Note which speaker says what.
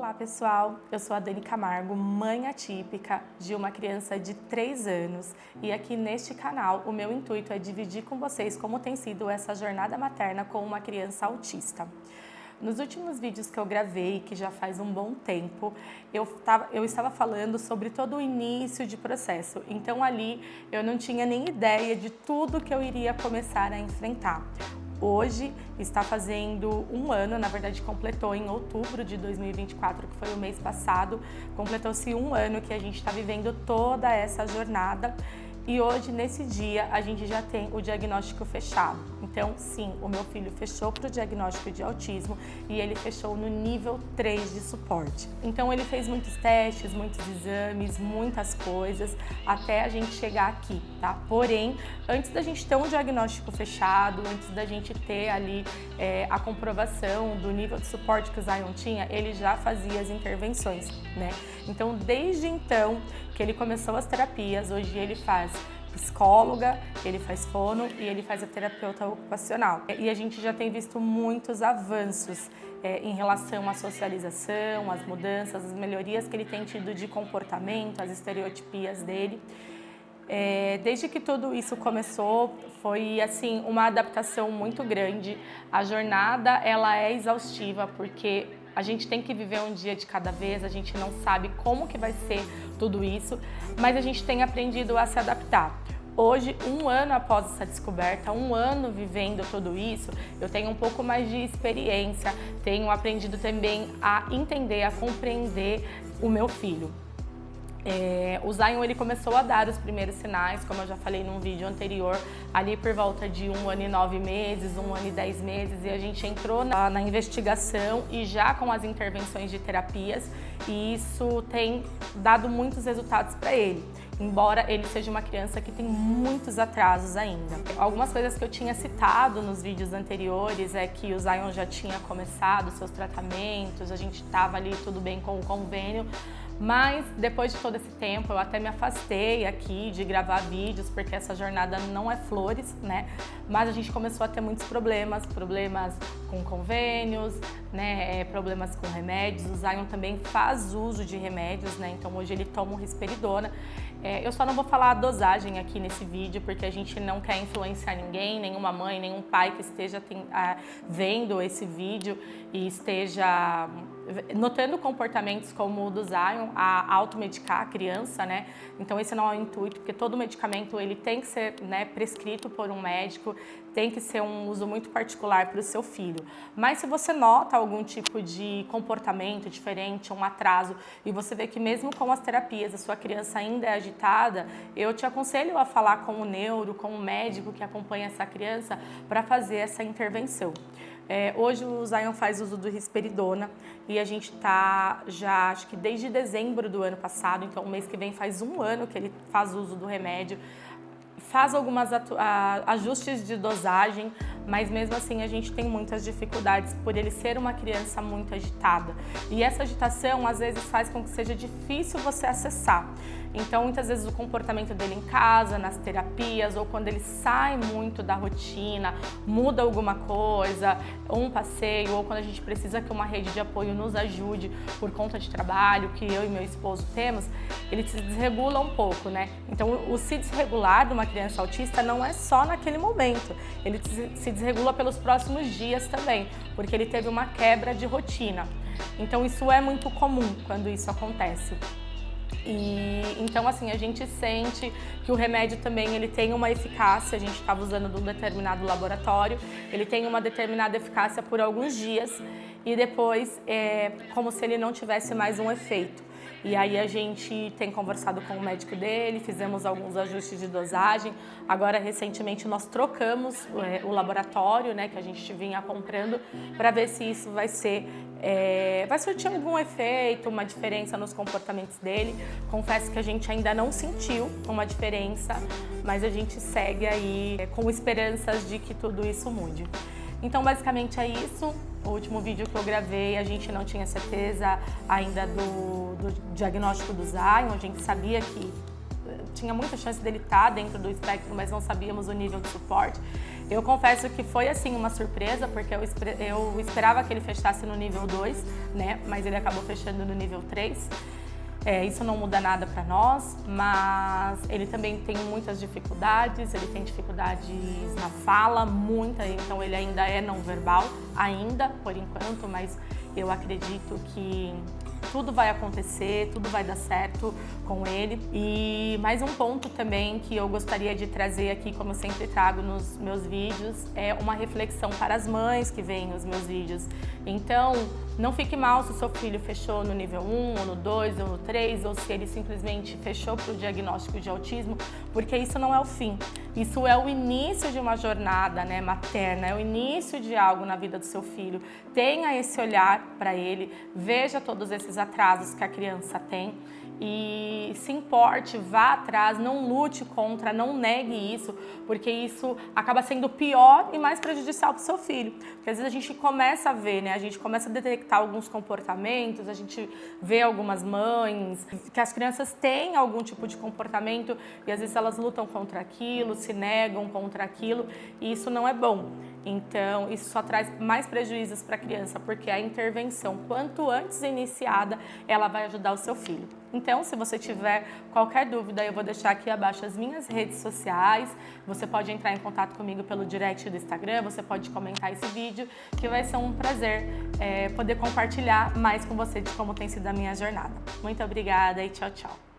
Speaker 1: Olá pessoal, eu sou a Dani Camargo, mãe atípica de uma criança de 3 anos e aqui neste canal o meu intuito é dividir com vocês como tem sido essa jornada materna com uma criança autista. Nos últimos vídeos que eu gravei, que já faz um bom tempo, eu estava falando sobre todo o início de processo, então ali eu não tinha nem ideia de tudo que eu iria começar a enfrentar. Hoje está fazendo um ano, na verdade completou em outubro de 2024, que foi o mês passado, completou-se um ano que a gente está vivendo toda essa jornada e hoje, nesse dia, a gente já tem o diagnóstico fechado. Então, sim, o meu filho fechou para o diagnóstico de autismo e ele fechou no nível 3 de suporte. Então, ele fez muitos testes, muitos exames, muitas coisas, até a gente chegar aqui, tá? Porém, antes da gente ter um diagnóstico fechado, antes da gente ter ali a comprovação do nível de suporte que o Zion tinha, ele já fazia as intervenções, né? Então, desde então que ele começou as terapias, hoje ele faz psicóloga, ele faz fono e ele faz a terapeuta ocupacional. E a gente já tem visto muitos avanços em relação à socialização, às mudanças, as melhorias que ele tem tido de comportamento, as estereotipias dele. Desde que tudo isso começou, foi assim uma adaptação muito grande. A jornada ela é exaustiva porque a gente tem que viver um dia de cada vez, a gente não sabe como que vai ser tudo isso, mas a gente tem aprendido a se adaptar. Hoje, um ano após essa descoberta, um ano vivendo tudo isso, eu tenho um pouco mais de experiência, tenho aprendido também a entender, a compreender o meu filho. O Zion ele começou a dar os primeiros sinais, como eu já falei num vídeo anterior, ali por volta de 1 ano e 9 meses, 1 ano e 10 meses, e a gente entrou na investigação e já com as intervenções de terapias, e isso tem dado muitos resultados para ele, embora ele seja uma criança que tem muitos atrasos ainda. Algumas coisas que eu tinha citado nos vídeos anteriores é que o Zion já tinha começado seus tratamentos, a gente estava ali tudo bem com o convênio, mas depois de todo esse tempo eu até me afastei aqui de gravar vídeos porque essa jornada não é flores, né? Mas a gente começou a ter muitos problemas com convênios, né? Problemas com remédios. O Zion também faz uso de remédios, né? Então hoje ele toma um risperidona. Eu só não vou falar a dosagem aqui nesse vídeo porque a gente não quer influenciar ninguém, nenhuma mãe, nenhum pai que esteja vendo esse vídeo e esteja notando comportamentos como o do Zion, a automedicar a criança, né? Então esse não é o intuito, porque todo medicamento ele tem que ser, né, prescrito por um médico, tem que ser um uso muito particular para o seu filho. Mas se você nota algum tipo de comportamento diferente, um atraso, e você vê que mesmo com as terapias a sua criança ainda é agitada, eu te aconselho a falar com o neuro, com o médico que acompanha essa criança para fazer essa intervenção. Hoje o Zion faz uso do risperidona e a gente tá já, acho que desde dezembro do ano passado, então o mês que vem faz um ano que ele faz uso do remédio, faz algumas ajustes de dosagem, mas mesmo assim a gente tem muitas dificuldades por ele ser uma criança muito agitada. E essa agitação às vezes faz com que seja difícil você acessar. Então muitas vezes o comportamento dele em casa, nas terapias, ou quando ele sai muito da rotina, muda alguma coisa, um passeio, ou quando a gente precisa que uma rede de apoio nos ajude por conta de trabalho, que eu e meu esposo temos, ele se desregula um pouco, né? Então o se desregular de uma criança autista não é só naquele momento, ele se desregula pelos próximos dias também, porque ele teve uma quebra de rotina. Então isso é muito comum quando isso acontece. E então assim a gente sente que o remédio também ele tem uma eficácia, a gente estava usando de um determinado laboratório, ele tem uma determinada eficácia por alguns dias e depois é como se ele não tivesse mais um efeito. E aí a gente tem conversado com o médico dele, fizemos alguns ajustes de dosagem. Agora, recentemente, nós trocamos o laboratório, né, que a gente vinha comprando, para ver se isso vai surtir algum efeito, uma diferença nos comportamentos dele. Confesso que a gente ainda não sentiu uma diferença, mas a gente segue aí com esperanças de que tudo isso mude. Então, basicamente é isso. O último vídeo que eu gravei, a gente não tinha certeza ainda do diagnóstico do Zion. A gente sabia que tinha muita chance dele estar dentro do espectro, mas não sabíamos o nível de suporte. Eu confesso que foi assim uma surpresa, porque eu esperava que ele fechasse no nível 2, né? Mas ele acabou fechando no nível 3. Isso não muda nada para nós, mas ele também tem muitas dificuldades, ele tem dificuldades na fala, muita, então ele ainda é não verbal, ainda, por enquanto, mas eu acredito que tudo vai acontecer, tudo vai dar certo com ele. E mais um ponto também que eu gostaria de trazer aqui, como eu sempre trago nos meus vídeos, é uma reflexão para as mães que veem os meus vídeos. Então, não fique mal se o seu filho fechou no nível 1, ou no 2, ou no 3, ou se ele simplesmente fechou para o diagnóstico de autismo, porque isso não é o fim. Isso é o início de uma jornada, né, materna, é o início de algo na vida do seu filho. Tenha esse olhar para ele, veja todos esses atrasos que a criança tem e se importe, vá atrás, não lute contra, não negue isso, porque isso acaba sendo pior e mais prejudicial para o seu filho. Porque às vezes a gente começa a ver, né? A gente começa a detectar alguns comportamentos, a gente vê algumas mães que as crianças têm algum tipo de comportamento e às vezes elas lutam contra aquilo, se negam contra aquilo e isso não é bom. Então, isso só traz mais prejuízos para a criança, porque a intervenção, quanto antes iniciada, ela vai ajudar o seu filho. Então, se você tiver qualquer dúvida, eu vou deixar aqui abaixo as minhas redes sociais. Você pode entrar em contato comigo pelo direct do Instagram, você pode comentar esse vídeo, que vai ser um prazer poder compartilhar mais com você de como tem sido a minha jornada. Muito obrigada e tchau, tchau.